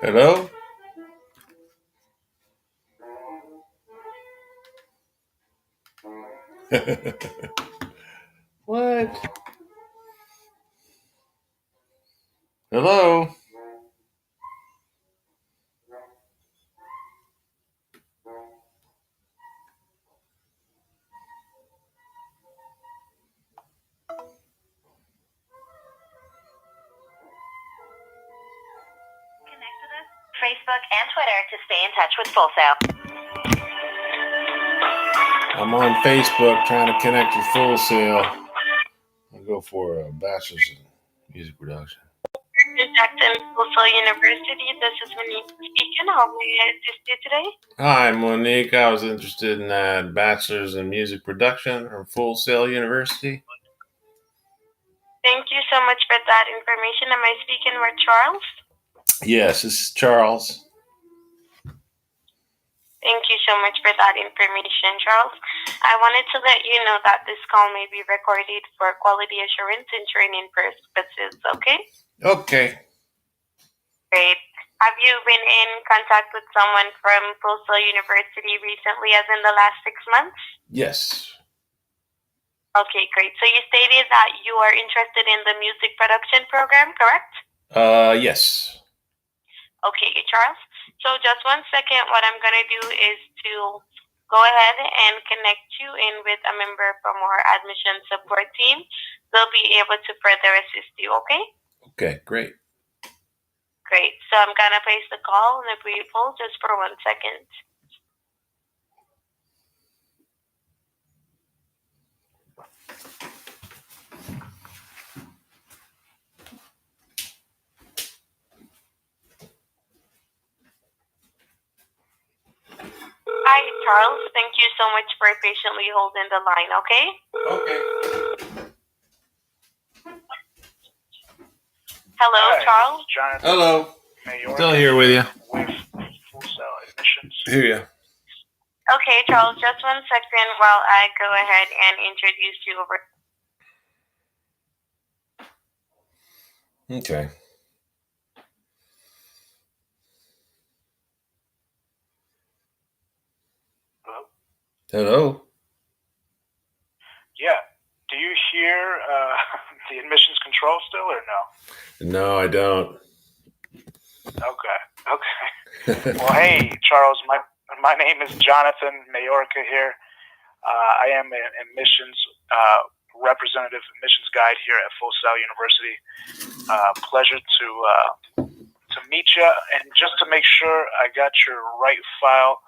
Hello? What? Hello? Connect with us, Facebook and Twitter to stay in touch with Full Sail. I'm on Facebook trying to connect with Full Sail. I'll go for a bachelor's in music production. Jackson Full Sail University. This is Monique speaking. How may I assist you today? Hi, Monique. I was interested in that bachelor's in music production from Full Sail University. Thank you so much for that information. Am I speaking with Charles? Yes, this is Charles. Thank you so much for that information, Charles. I wanted to let you know that this call may be recorded for quality assurance and training purposes, okay? Okay. Great. Have you been in contact with someone from Full Sail University recently, as in the last 6 months? Yes. Okay, great. So you stated that you are interested in the music production program, correct? Yes. Okay, Charles. So just 1 second, what I'm going to do is to go ahead and connect you in with a member from our admission support team. They'll be able to further assist you, okay? Okay, great. Great. So I'm going to place the call on a brief hold just for 1 second. Hi, Charles. Thank you so much for patiently holding the line, okay? Okay. Hello, Hi, Charles. Jonathan. Hello. Still here with you. With Full Sail Admissions. Hear ya. Okay, Charles, just 1 second while I go ahead and introduce you over. Okay. Hello? Hello? Yeah. Do you hear the admissions control still or no? No, I don't. Okay. Well, hey, Charles, my name is Jonathan Mayorka here. I am an admissions representative, admissions guide here at Full Sail University. Pleasure to meet you. And just to make sure I got your right file,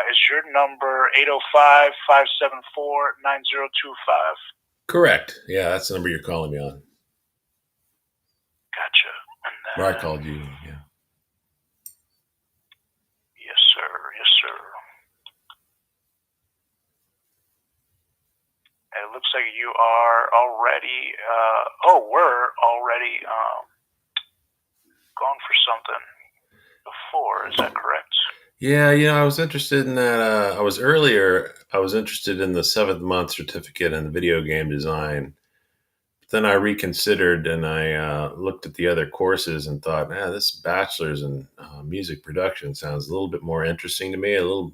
is your number 805-574-9025? Correct. Yeah, that's the number you're calling me on. Gotcha. And then, Or I called you, yeah. Yes, sir. Yes, sir. It looks like you are already, were already going for something before. Is that correct? Yeah, I was interested in that. I was interested in the 7th month certificate in video game design. But then I reconsidered and I looked at the other courses and thought, man, this bachelor's in music production sounds a little bit more interesting to me, a little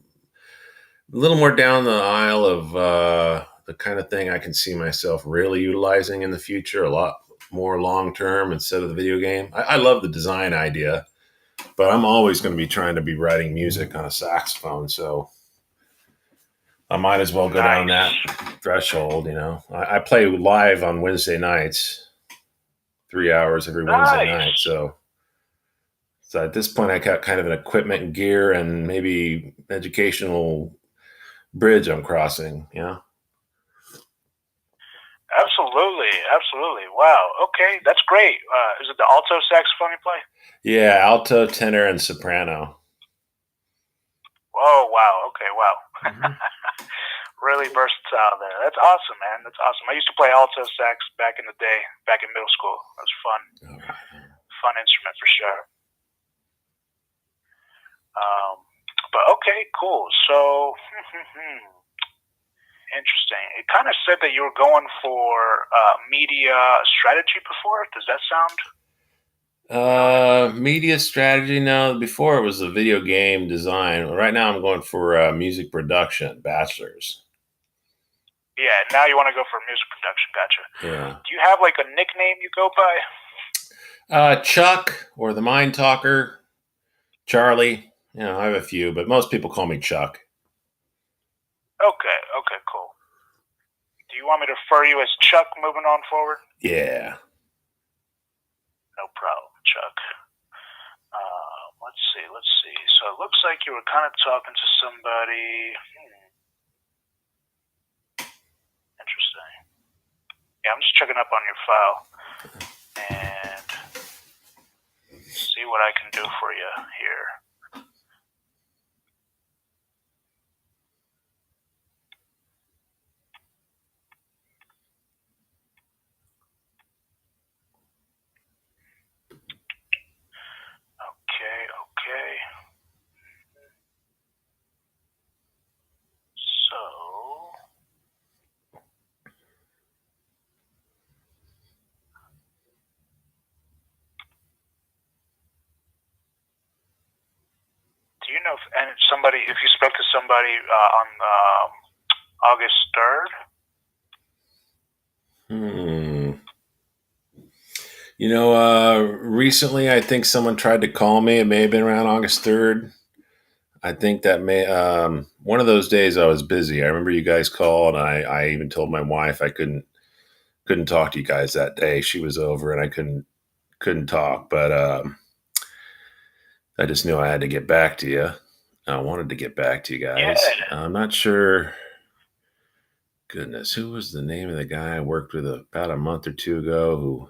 more down the aisle of the kind of thing I can see myself really utilizing in the future, a lot more long term instead of the video game. I love the design idea, but I'm always going to be trying to be writing music on a saxophone, so I might as well go down that threshold. I play live on Wednesday nights, 3 hours every Wednesday night. So at this point, I got kind of an equipment and gear and maybe educational bridge I'm crossing. Absolutely. Wow. Okay, that's great. Is it the alto saxophone you play? Yeah, alto, tenor, and soprano. Oh, wow. Okay, wow. Mm-hmm. Really versatile there. That's awesome, man. That's awesome. I used to play alto sax back in the day, back in middle school. It was fun. Fun instrument for sure. But okay, cool. So, interesting. It kind of said that you were going for media strategy before. Does that sound Media strategy. No, before it was a video game design. Right now, I'm going for music production, bachelor's. Yeah, now you want to go for music production. Gotcha. Yeah. Do you have like a nickname you go by? Chuck or the Mind Talker, Charlie. You know, I have a few, but most people call me Chuck. Okay, cool. Do you want me to refer you as Chuck moving on forward? Yeah. No problem, Chuck. Let's see. So it looks like you were kind of talking to somebody. Interesting. Yeah, I'm just checking up on your file and see what I can do for you here. Okay. So, do you know if you spoke to somebody on August 3rd? You know, recently I think someone tried to call me. It may have been around August 3rd. I think that one of those days I was busy. I remember you guys called. I even told my wife I couldn't talk to you guys that day. She was over and I couldn't talk. But I just knew I had to get back to you. I wanted to get back to you guys. Yeah. I'm not sure. Goodness, who was the name of the guy I worked with about a month or two ago who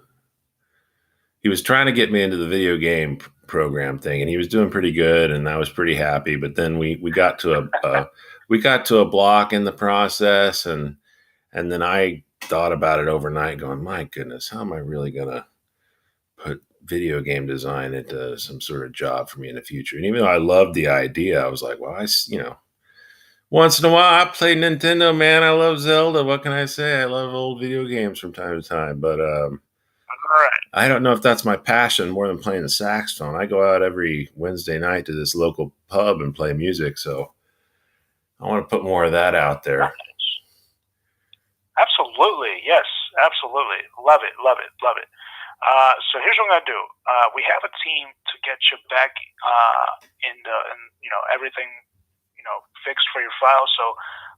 he was trying to get me into the video game program thing, and he was doing pretty good, and I was pretty happy. But then we got to a block in the process, and then I thought about it overnight, going, "My goodness, how am I really gonna put video game design into some sort of job for me in the future?" And even though I loved the idea, I was like, "Well, once in a while I play Nintendo, man. I love Zelda. What can I say? I love old video games from time to time, but." I don't know if that's my passion more than playing the saxophone. I go out every Wednesday night to this local pub and play music, so I want to put more of that out there. Absolutely, yes, absolutely, love it. So here's what I'm gonna do. We have a team to get you back in everything fixed for your file. So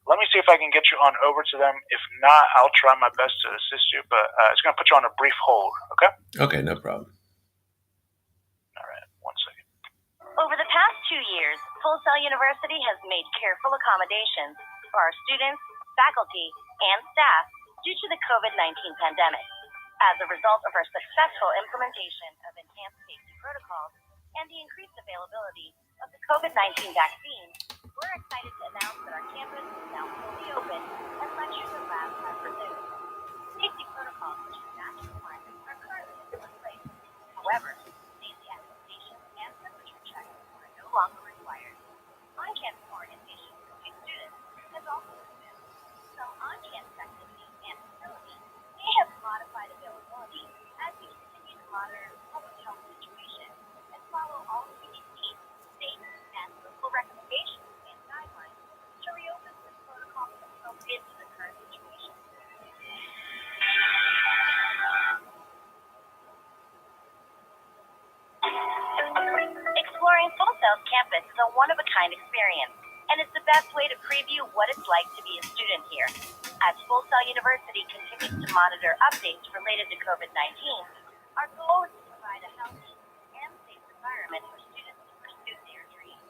let me see if I can get you on over to them. If not, I'll try my best to assist you, but it's going to put you on a brief hold, okay? Okay, no problem. All right, 1 second. Over the past 2 years, Full Sail University has made careful accommodations for our students, faculty, and staff due to the COVID-19 pandemic. As a result of our successful implementation of enhanced safety protocols and the increased availability of the COVID-19 vaccine, we're excited to announce that our campus is now fully open and lectures and labs have resumed. Safety protocols such as mask requirements are currently in place. However, daily attestation and temperature checks are no longer required. On-campus orientation for new students has also resumed. Some on-campus activities and facilities may have modified availability as we continue to monitor the public health situation and follow all CDC, state, and local recommendations and guidelines to reopen with protocols appropriate to the current situation. Exploring Full Sail's campus is a one-of-a-kind experience, and it's the best way to preview what it's like to be a student here. As Full Sail University continues to monitor updates related to COVID-19, our goal is to provide a healthy and safe environment for students to pursue their dreams.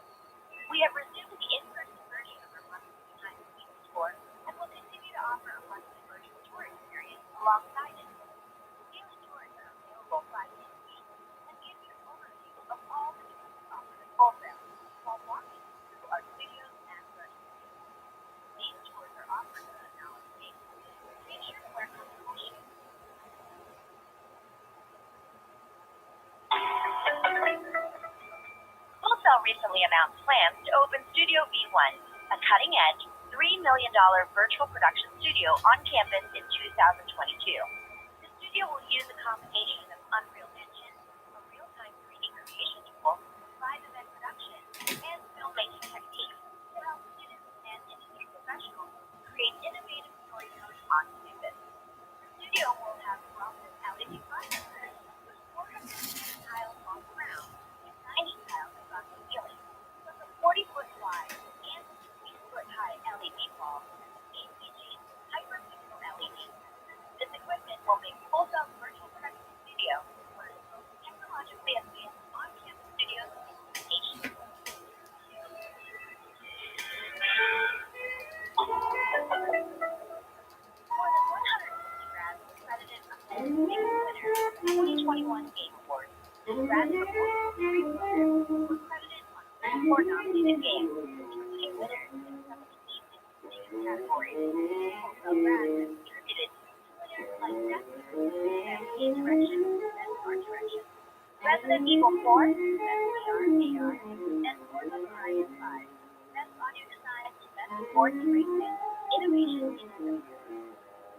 We have resumed the in-person version of our monthly behind-the-scenes tour and will continue to offer a monthly virtual tour experience alongside it. Daily tours are available 5 days a week and give you an overview of all the tools offered at Full Sail while walking through our studios and virtual spaces. These tours are offered at a knowledge base. Make sure to wear comfortable shoes. Full Sail recently announced plans to open Studio V1, a cutting-edge $3 million virtual production studio on campus in 2022. The studio will use a combination of Unreal Engine, a real Graduate Multistreaming programs were credited on 34 nominated games, including winners in some of the key distinguishing categories. Also, Grad has contributed to winners like Best Music, Best Game Direction, Best Art Direction, Resident Evil 4, Best VR AI, and Forza Horizon 5, Best Audio Design, Best Sports Racing, Innovation in Film.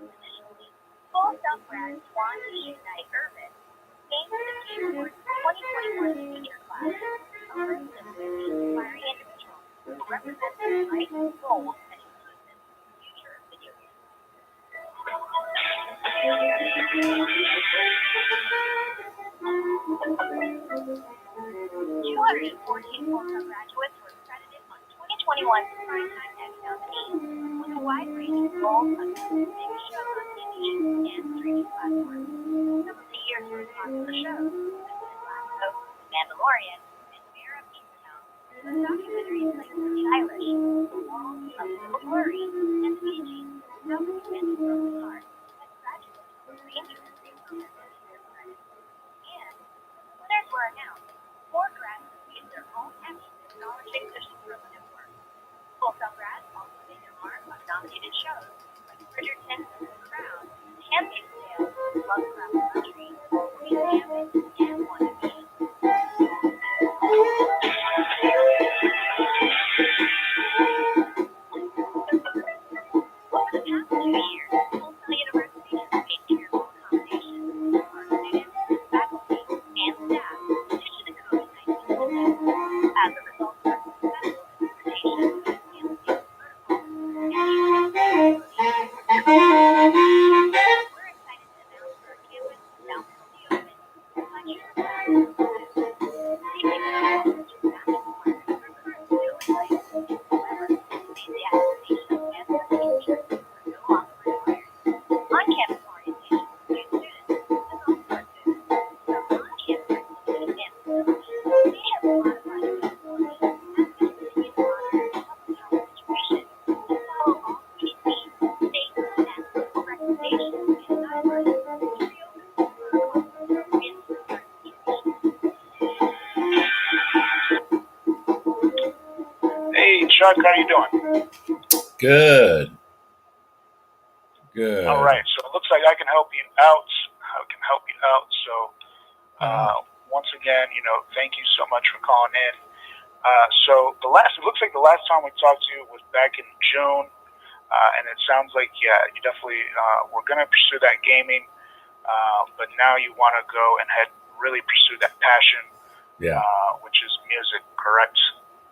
Additionally, Full Self Grad Swan Night Urban came to the Game Awards 2021 Senior Class, a list of 50 inspiring individuals who represent the bright, bold, and inclusive future of video games. 214 full-time graduates were credited on 2021 Primetime Emmy nominees, with a wide range of roles on biggest shows on TV and streaming platforms. Some of the year's most popular shows, such as Last of Us, Mandalorian, and Mayor of Easttown, the documentaries like Billie Eilish, The World of Little Blurry, and The Bee Gees, How to Convince a Broken Heart, and graduates from the industry from their their credits. And the winners were announced. 4 grads received their own Emmys acknowledging their superlative work. Full Sail grads also made their mark on nominated shows like Bridgerton, The Crown, Handmaid's Tale, Lovecraft Country, Queen's Gambit, and Wannabe. Over the past 2 years, Full Sail University has made careful accommodations for our students, faculty, and staff due to the COVID-19 pandemic. As a result of our successful implementation of advanced safety protocols and the we're excited to announce our campus is now fully open. Lecture classes are included. Safety protocols such as masking requirements are currently still in place. However, the attestation of campus safety are no longer required. On-campus orientation for new students is also included. Some on-campus activities and facilities may have modified availability as we continue to monitor the public health situation and follow all CDC, state, and local recommendations and guidelines to reopen the protocols with certain conditions. Hey, Chuck, how you doing? Good. Good. All right, so it looks like I can help you out. So, once again, thank you so much for calling in. So it looks like the last time we talked to you was back in June, and it sounds like, yeah, you definitely were going to pursue that gaming, but now you want to go and really pursue that passion, Yeah. which is music, correct?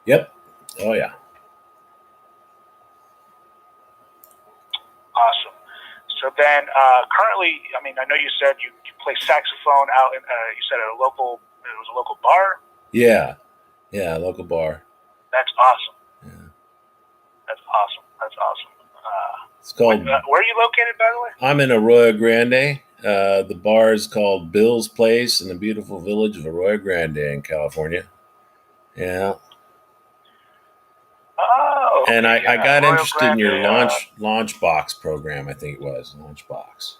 Yep. Oh, yeah. Awesome. So then, currently, I mean, I know you said you play saxophone out in, you said it was a local bar? Yeah. Yeah, local bar. That's awesome. Yeah. That's awesome. It's called... where are you located, by the way? I'm in Arroyo Grande. The bar is called Bill's Place in the beautiful village of Arroyo Grande in California. Yeah. Oh, okay, And I got Arroyo interested in your Grande, launch box program, I think it was. Launch box.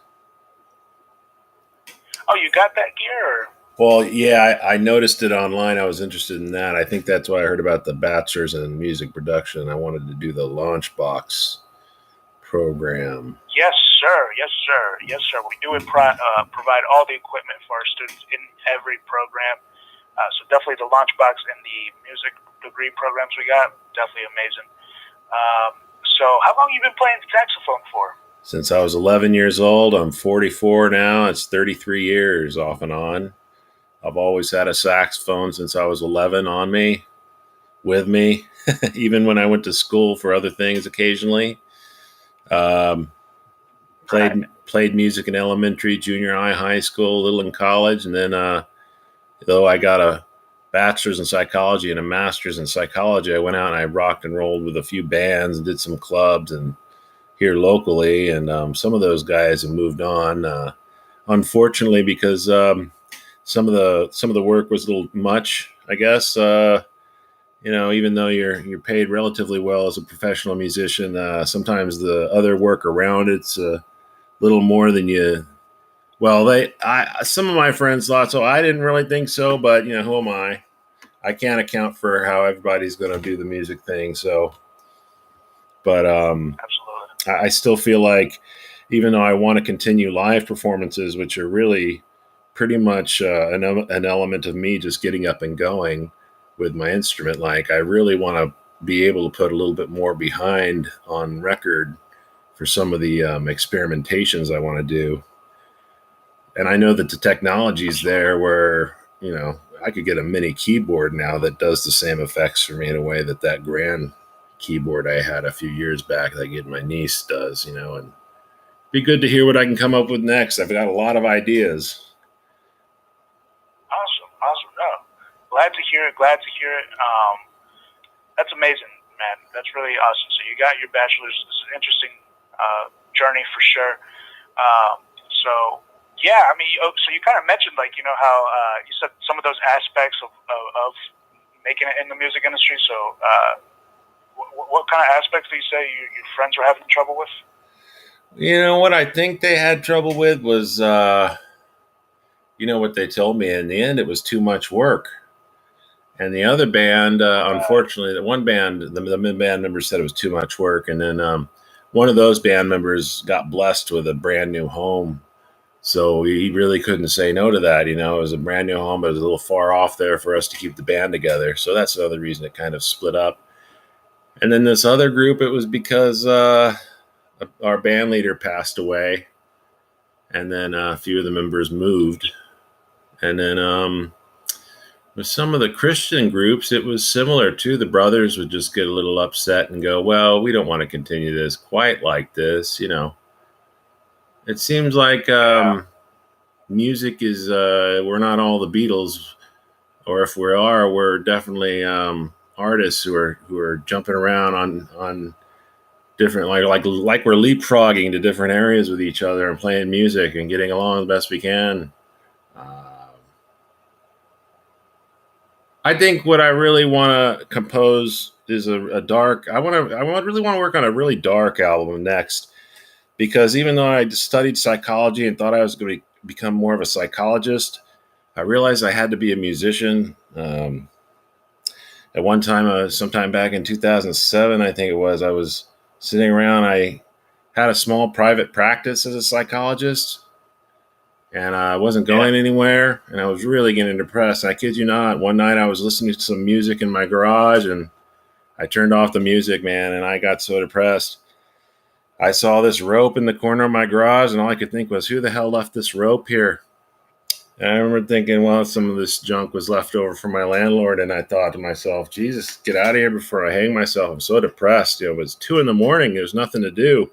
Oh, you got that gear? Or? Well, yeah, I noticed it online. I was interested in that. I think that's why I heard about the bachelor's in music production. I wanted to do the launch box program. Yes, sir. We do provide all the equipment for our students in every program. So definitely the launch box and the music degree programs we got, definitely amazing. So how long have you been playing saxophone for? Since I was 11 years old. I'm 44 now. It's 33 years off and on. I've always had a saxophone since I was 11 on me, with me, even when I went to school for other things occasionally. Played music in elementary, junior high, high school, a little in college. And then, though I got a bachelor's in psychology and a master's in psychology, I went out and I rocked and rolled with a few bands and did some clubs and here locally. And some of those guys have moved on, unfortunately, because some of the work was a little much, I guess. Even though you're paid relatively well as a professional musician, sometimes the other work around it's a little more than you Well, some of my friends thought so. I didn't really think so, but who am I? I can't account for how everybody's going to do the music thing. So, but Absolutely. I still feel like, even though I want to continue live performances, which are really pretty much an element of me just getting up and going with my instrument, like I really want to be able to put a little bit more behind on record for some of the experimentations I want to do. And I know that the technology is there where, I could get a mini keyboard now that does the same effects for me in a way that grand keyboard I had a few years back that I get my niece does, and be good to hear what I can come up with next. I've got a lot of ideas. Awesome. No, glad to hear it. That's amazing, man. That's really awesome. So you got your bachelor's. This is an interesting journey for sure. So yeah, I mean, so you kind of mentioned how you said some of those aspects of making it in the music industry. So what kind of aspects do you say your friends were having trouble with? What I think they had trouble with was, what they told me in the end, it was too much work. And the other band, unfortunately, the one band, the band members said it was too much work. And then one of those band members got blessed with a brand new home. So he really couldn't say no to that. It was a brand new home, but it was a little far off there for us to keep the band together. So that's another reason it kind of split up. And then this other group, it was because our band leader passed away. And then a few of the members moved. And then with some of the Christian groups, it was similar too. The brothers would just get a little upset and go, well, we don't want to continue this quite like this. It seems like music is, we're not all the Beatles, or if we are, we're definitely artists who are jumping around on different, like we're leapfrogging to different areas with each other and playing music and getting along the best we can. I think what I really want to compose is a dark. I really want to work on a really dark album next, because even though I studied psychology and thought I was going to become more of a psychologist, I realized I had to be a musician. At one time, sometime back in 2007, I think it was, I was sitting around. I had a small private practice as a psychologist, and I wasn't going anywhere, and I was really getting depressed. I kid you not, one night I was listening to some music in my garage, and I turned off the music, man, and I got so depressed. I saw this rope in the corner of my garage, and all I could think was, who the hell left this rope here? And I remember thinking, well, some of this junk was left over from my landlord, and I thought to myself, Jesus, get out of here before I hang myself. I'm so depressed. It was 2 a.m. There's nothing to do.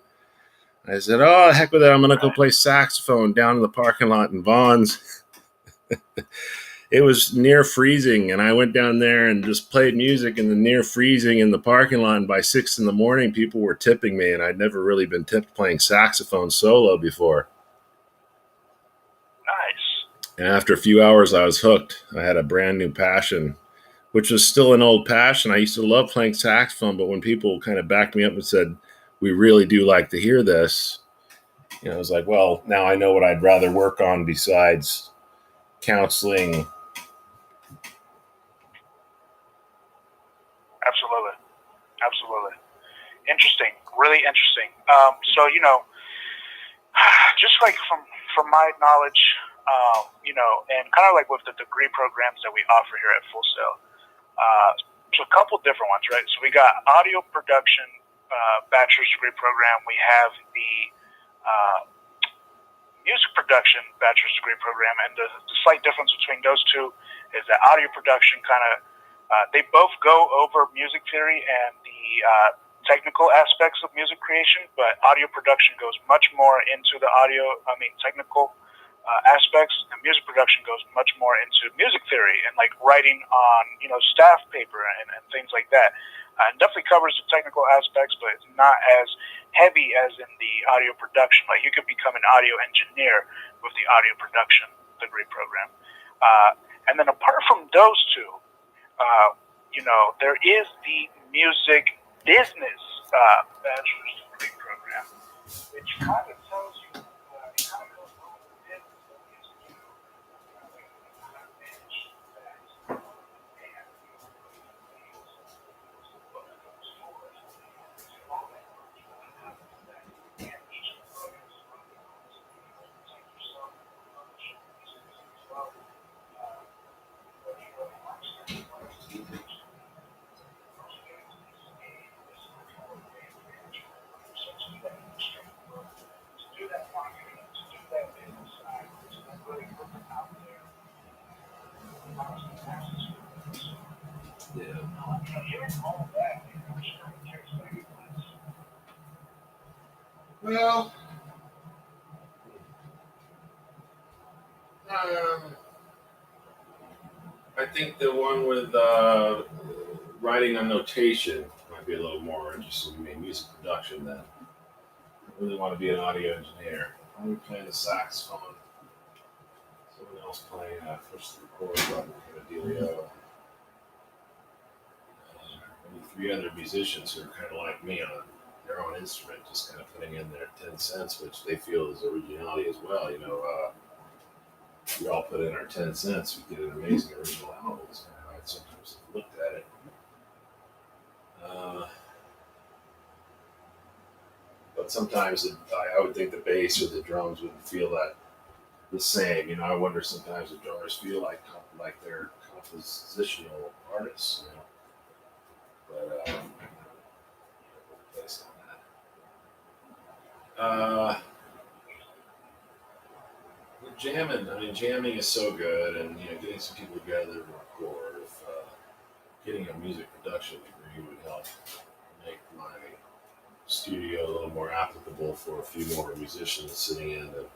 I said, oh, heck with it. I'm going to go play saxophone down in the parking lot in Vaughn's. It was near freezing, and I went down there and just played music in the near freezing in the parking lot. And by 6 a.m, people were tipping me, and I'd never really been tipped playing saxophone solo before. Nice. And after a few hours, I was hooked. I had a brand new passion, which was still an old passion. I used to love playing saxophone, but when people kind of backed me up and said, we really do like to hear this, I was like, well, now I know what I'd rather work on besides counseling. Absolutely. Interesting. Really interesting. So, just like from my knowledge, and kind of like with the degree programs that we offer here at Full Sail, so a couple different ones, right? So we got audio production bachelor's degree program. We have the music production bachelor's degree program, and the slight difference between those two is that audio production they both go over music theory and the technical aspects of music creation, but audio production goes much more into the technical aspects, and music production goes much more into music theory and like writing on staff paper and things like that. It definitely covers the technical aspects, but it's not as heavy as in the audio production. Like you could become an audio engineer with the audio production degree program. And then apart from those two, there is the music business bachelor's degree program, which kind of tells you, it kind of goes over the business Well, um, I think the one with writing on notation might be a little more interesting to me. Music production, then. I really want to be an audio engineer. I'm playing the saxophone. Someone else playing push the record button kind of dealio. Maybe three other musicians who are kind of like me on their own instrument, just kind of putting in their 10 cents, which they feel is originality as well. We all put in our 10 cents, we get an amazing original album. That's kind of how I sometimes have looked at it. But sometimes I would think the bass or the drums wouldn't feel that the same. I wonder sometimes if drummers feel like they're compositional artists. But place on that. Jamming is so good, and getting some people together to record. If getting a music production degree would help make my studio a little more applicable for a few more musicians sitting in to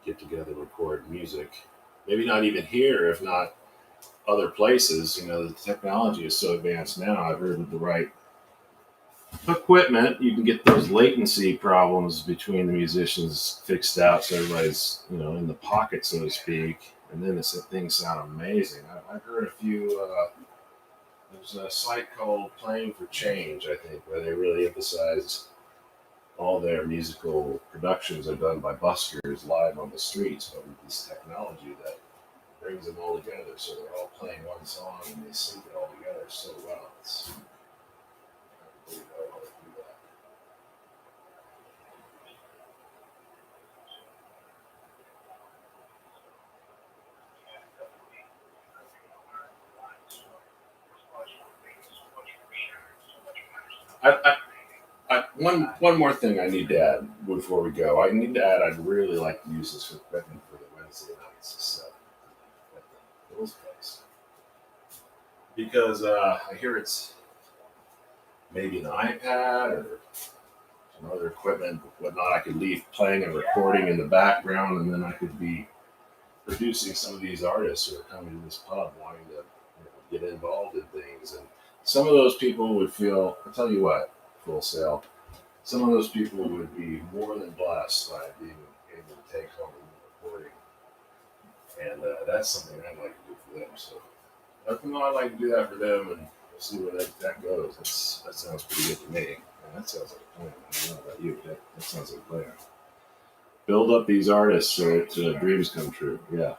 get together, record music. Maybe not even here, if not other places. The technology is so advanced now. I've heard with the right equipment, you can get those latency problems between the musicians fixed out, so everybody's in the pocket, so to speak, and then things sound amazing. I've heard a few. There's a site called Playing for Change, I think, where they really emphasize all their musical productions are done by buskers live on the streets, but with this technology that brings them all together, so they're all playing one song and they sync it all together so well. It's I can't believe how well they do that. One more thing I need to add before we go. I need to add I'd really like to use this equipment for the Wednesday nights at the Bill's place. Because I hear it's maybe an iPad or some other equipment, whatnot. I could leave playing and recording in the background, and then I could be producing some of these artists who are coming to this pub wanting to get involved in things. And some of those people would feel, I'll tell you what, Full Sail, some of those people would be more than blessed by being able to take home a recording. And that's something I'd like to do for them. So I'd like to do that for them, and we'll see where that goes. That sounds pretty good to me. Man, that sounds like a plan. I don't know about you, but that sounds like a plan. Build up these artists so that dreams come true. Yeah.